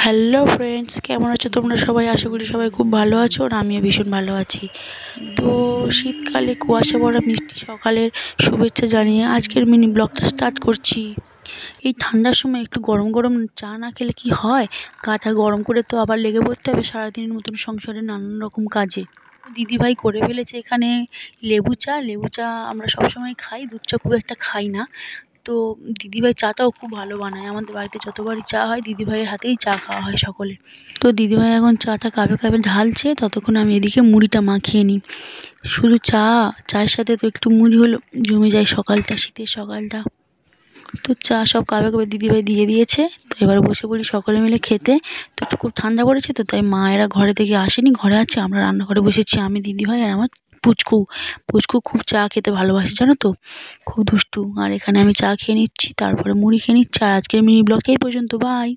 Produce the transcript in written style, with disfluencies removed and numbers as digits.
Hello friends, কেমন আছো তোমরা সবাই? আশা করি সবাই খুব ভালো আছো, আর আমিও ভীষণ ভালো আছি। তো শীতকালে কুয়াশা পড়া মিষ্টি সকালের শুভেচ্ছা জানিয়ে আজকের মিনি ব্লগটা স্টার্ট করছি। এই ঠান্ডার সময় একটু গরম গরম চা না খেলে কি হয়? গাটা গরম করে তো আবার লেগে পড়তে হবে সারাদিনের মতন সংসারে নানান রকম কাজে। দিদিভাই করে ফেলেছে এখানে লেবু চা আমরা সবসময় খাই, দুধ চা খুব একটা খাই না। তো দিদিভাই চাটাও খুব ভালো বানায়। আমাদের বাড়িতে যতবারই চা হয় দিদিভাইয়ের হাতেই চা খাওয়া হয় সকলে। তো দিদিভাই এখন চাটা কাপে কাপে ঢালছে, ততক্ষণ আমি এদিকে মুড়িটা মাখিয়ে নিই। শুধু চায়ের সাথে তো একটু মুড়ি হলো জমে যায় সকালটা, শীতের সকালটা। তো চা সব কাপে কাপে দিদিভাই দিয়ে দিয়েছে। তো এবার বসে পড়ি সকলে মিলে খেতে। তো একটু খুব ঠান্ডা পড়েছে, তো তাই মায়েরা ঘরে থেকে আসেনি, ঘরে আছে। আমরা রান্নাঘরে বসেছি, আমি দিদিভাই আর আমার পুচকু। পুচকু খুব চা খেতে ভালোবাসে জানো তো, খুব দুষ্টু। আর এখানে আমি চা খেয়ে নিচ্ছি, তারপরে মুড়ি খেয়ে নিচ্ছি। আর আজকের মিনি ব্লগটা এই পর্যন্ত, বাই।